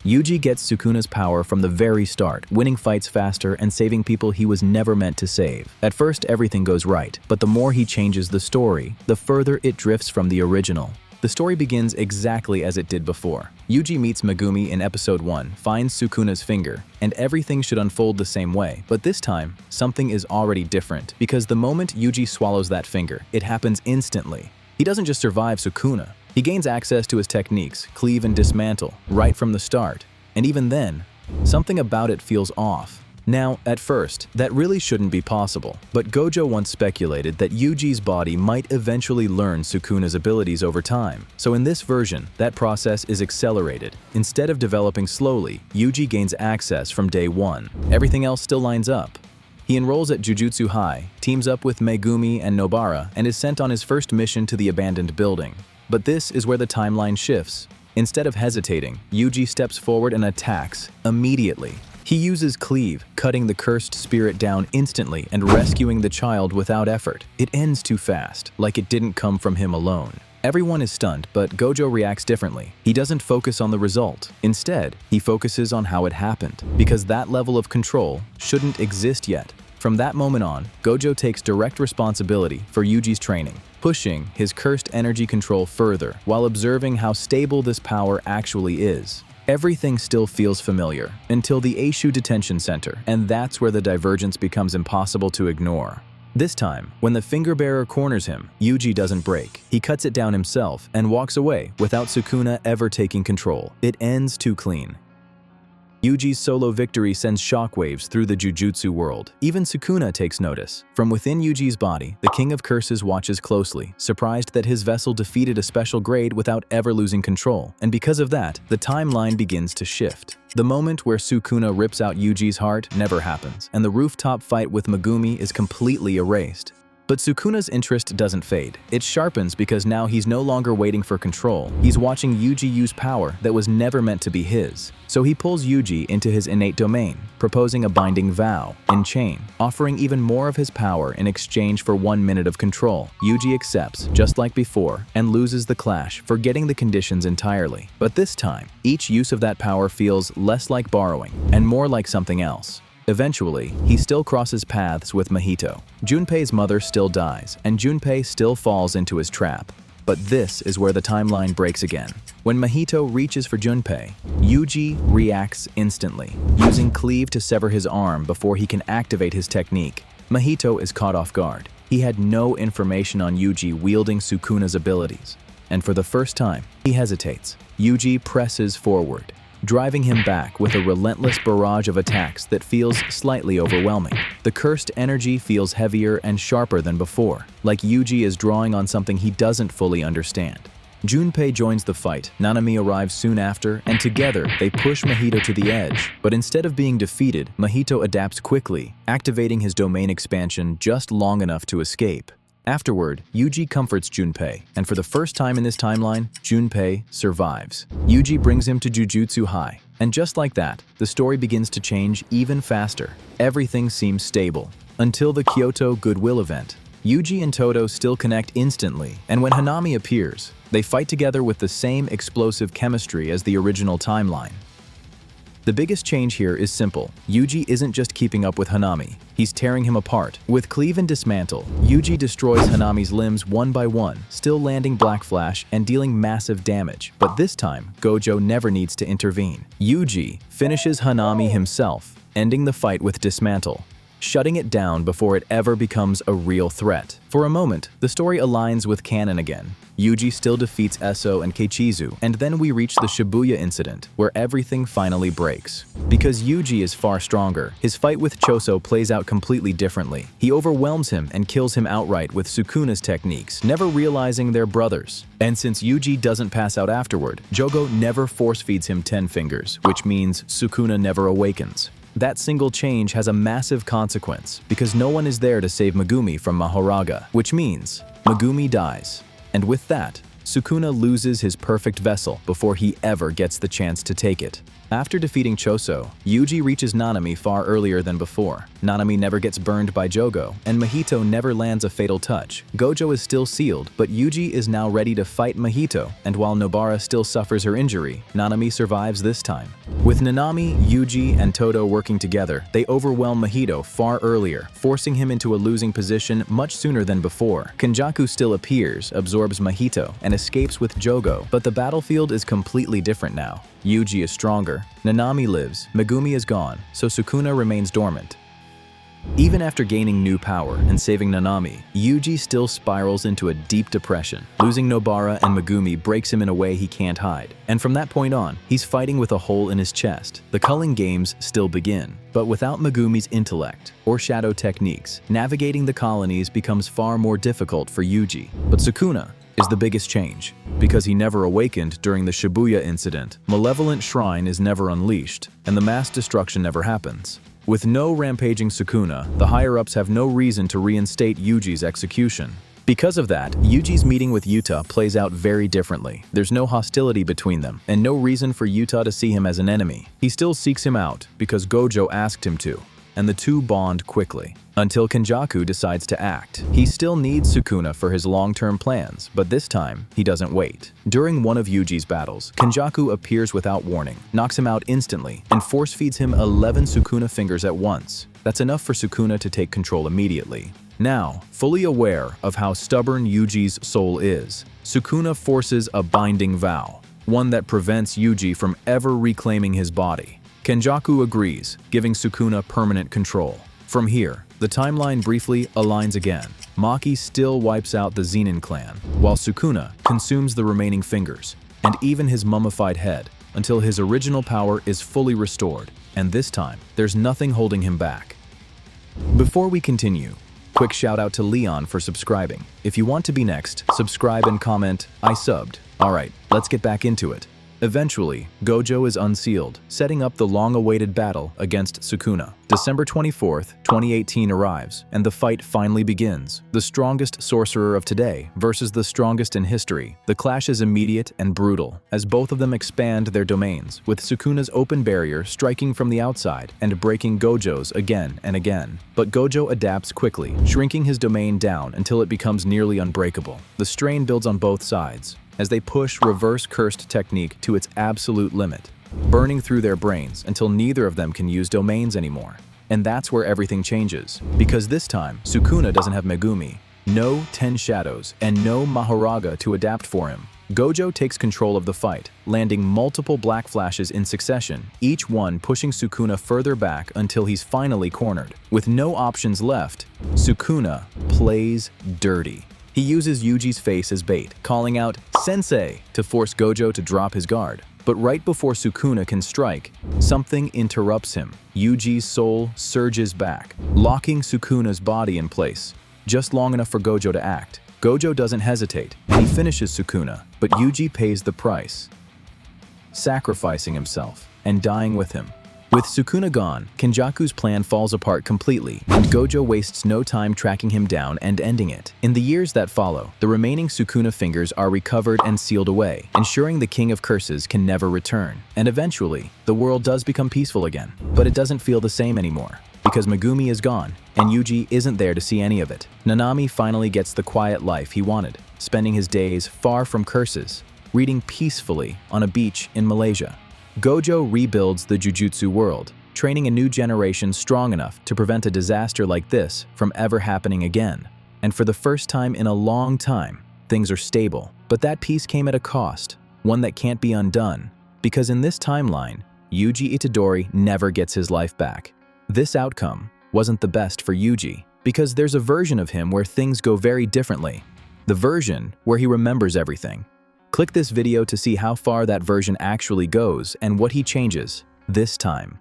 Yuji gets Sukuna's power from the very start, winning fights faster and saving people he was never meant to save. At first, everything goes right, but the more he changes the story, the further it drifts from the original. The story begins exactly as it did before. Yuji meets Megumi in episode 1, finds Sukuna's finger, and everything should unfold the same way. But this time, something is already different, because the moment Yuji swallows that finger, it happens instantly. He doesn't just survive Sukuna. He gains access to his techniques, cleave and dismantle, right from the start. And even then, something about it feels off. Now, at first, that really shouldn't be possible, but Gojo once speculated that Yuji's body might eventually learn Sukuna's abilities over time. So in this version, that process is accelerated. Instead of developing slowly, Yuji gains access from day one. Everything else still lines up. He enrolls at Jujutsu High, teams up with Megumi and Nobara, and is sent on his first mission to the abandoned building. But this is where the timeline shifts. Instead of hesitating, Yuji steps forward and attacks immediately. He uses cleave, cutting the cursed spirit down instantly and rescuing the child without effort. It ends too fast, like it didn't come from him alone. Everyone is stunned, but Gojo reacts differently. He doesn't focus on the result. Instead, he focuses on how it happened, because that level of control shouldn't exist yet. From that moment on, Gojo takes direct responsibility for Yuji's training, pushing his cursed energy control further while observing how stable this power actually is. Everything still feels familiar until the Eishu Detention Center, and that's where the divergence becomes impossible to ignore. This time, when the finger bearer corners him, Yuji doesn't break. He cuts it down himself and walks away without Sukuna ever taking control. It ends too clean. Yuji's solo victory sends shockwaves through the Jujutsu world. Even Sukuna takes notice. From within Yuji's body, the King of Curses watches closely, surprised that his vessel defeated a special grade without ever losing control. And because of that, the timeline begins to shift. The moment where Sukuna rips out Yuji's heart never happens, and the rooftop fight with Megumi is completely erased. But Sukuna's interest doesn't fade. It sharpens because now he's no longer waiting for control. He's watching Yuji use power that was never meant to be his. So he pulls Yuji into his innate domain, proposing a binding vow, Enchain, offering even more of his power in exchange for 1 minute of control. Yuji accepts, just like before, and loses the clash, forgetting the conditions entirely. But this time, each use of that power feels less like borrowing and more like something else. Eventually, he still crosses paths with Mahito. Junpei's mother still dies, and Junpei still falls into his trap. But this is where the timeline breaks again. When Mahito reaches for Junpei, Yuji reacts instantly, using cleave to sever his arm before he can activate his technique. Mahito is caught off guard. He had no information on Yuji wielding Sukuna's abilities. And for the first time, he hesitates. Yuji presses forward, driving him back with a relentless barrage of attacks that feels slightly overwhelming. The cursed energy feels heavier and sharper than before, like Yuji is drawing on something he doesn't fully understand. Junpei joins the fight, Nanami arrives soon after, and together they push Mahito to the edge. But instead of being defeated, Mahito adapts quickly, activating his domain expansion just long enough to escape. Afterward, Yuji comforts Junpei, and for the first time in this timeline, Junpei survives. Yuji brings him to Jujutsu High, and just like that, the story begins to change even faster. Everything seems stable, until the Kyoto Goodwill event. Yuji and Todo still connect instantly, and when Hanami appears, they fight together with the same explosive chemistry as the original timeline. The biggest change here is simple. Yuji isn't just keeping up with Hanami, he's tearing him apart. With cleave and dismantle, Yuji destroys Hanami's limbs one by one, still landing Black Flash and dealing massive damage. But this time, Gojo never needs to intervene. Yuji finishes Hanami himself, ending the fight with dismantle, shutting it down before it ever becomes a real threat. For a moment, the story aligns with canon again. Yuji still defeats Eso and Keichizu, and then we reach the Shibuya incident, where everything finally breaks. Because Yuji is far stronger, his fight with Choso plays out completely differently. He overwhelms him and kills him outright with Sukuna's techniques, never realizing they're brothers. And since Yuji doesn't pass out afterward, Jogo never force-feeds him 10 fingers, which means Sukuna never awakens. That single change has a massive consequence, because no one is there to save Megumi from Mahoraga, which means Megumi dies. And with that, Sukuna loses his perfect vessel before he ever gets the chance to take it. After defeating Choso, Yuji reaches Nanami far earlier than before. Nanami never gets burned by Jogo, and Mahito never lands a fatal touch. Gojo is still sealed, but Yuji is now ready to fight Mahito, and while Nobara still suffers her injury, Nanami survives this time. With Nanami, Yuji, and Todo working together, they overwhelm Mahito far earlier, forcing him into a losing position much sooner than before. Kenjaku still appears, absorbs Mahito, and escapes with Jogo, but the battlefield is completely different now. Yuji is stronger, Nanami lives, Megumi is gone, so Sukuna remains dormant. Even after gaining new power and saving Nanami, Yuji still spirals into a deep depression. Losing Nobara and Megumi breaks him in a way he can't hide. And from that point on, he's fighting with a hole in his chest. The culling games still begin. But without Megumi's intellect or shadow techniques, navigating the colonies becomes far more difficult for Yuji. But Sukuna is the biggest change. Because he never awakened during the Shibuya incident, Malevolent Shrine is never unleashed, and the mass destruction never happens. With no rampaging Sukuna, the higher-ups have no reason to reinstate Yuji's execution. Because of that, Yuji's meeting with Yuta plays out very differently. There's no hostility between them, and no reason for Yuta to see him as an enemy. He still seeks him out because Gojo asked him to, and the two bond quickly. Until Kenjaku decides to act. He still needs Sukuna for his long-term plans, but this time, he doesn't wait. During one of Yuji's battles, Kenjaku appears without warning, knocks him out instantly, and force-feeds him 11 Sukuna fingers at once. That's enough for Sukuna to take control immediately. Now, fully aware of how stubborn Yuji's soul is, Sukuna forces a binding vow, one that prevents Yuji from ever reclaiming his body. Kenjaku agrees, giving Sukuna permanent control. From here, the timeline briefly aligns again. Maki still wipes out the Zenin clan, while Sukuna consumes the remaining fingers, and even his mummified head, until his original power is fully restored, and this time, there's nothing holding him back. Before we continue, quick shout out to Leon for subscribing. If you want to be next, subscribe and comment, "I subbed." Alright, let's get back into it. Eventually, Gojo is unsealed, setting up the long-awaited battle against Sukuna. December 24th, 2018 arrives, and the fight finally begins. The strongest sorcerer of today versus the strongest in history. The clash is immediate and brutal, as both of them expand their domains, with Sukuna's open barrier striking from the outside and breaking Gojo's again and again. But Gojo adapts quickly, shrinking his domain down until it becomes nearly unbreakable. The strain builds on both sides, as they push reverse cursed technique to its absolute limit, burning through their brains until neither of them can use domains anymore. And that's where everything changes, because this time, Sukuna doesn't have Megumi, no 10 Shadows, and no Mahoraga to adapt for him. Gojo takes control of the fight, landing multiple black flashes in succession, each one pushing Sukuna further back until he's finally cornered. With no options left, Sukuna plays dirty. He uses Yuji's face as bait, calling out "Sensei" to force Gojo to drop his guard. But right before Sukuna can strike, something interrupts him. Yuji's soul surges back, locking Sukuna's body in place, just long enough for Gojo to act. Gojo doesn't hesitate, and he finishes Sukuna, but Yuji pays the price, sacrificing himself and dying with him. With Sukuna gone, Kenjaku's plan falls apart completely, and Gojo wastes no time tracking him down and ending it. In the years that follow, the remaining Sukuna fingers are recovered and sealed away, ensuring the King of Curses can never return. And eventually, the world does become peaceful again. But it doesn't feel the same anymore, because Megumi is gone, and Yuji isn't there to see any of it. Nanami finally gets the quiet life he wanted, spending his days far from curses, reading peacefully on a beach in Malaysia. Gojo rebuilds the Jujutsu world, training a new generation strong enough to prevent a disaster like this from ever happening again. And for the first time in a long time, things are stable. But that peace came at a cost, one that can't be undone, because in this timeline, Yuji Itadori never gets his life back. This outcome wasn't the best for Yuji, because there's a version of him where things go very differently. The version where he remembers everything. Click this video to see how far that version actually goes and what he changes this time.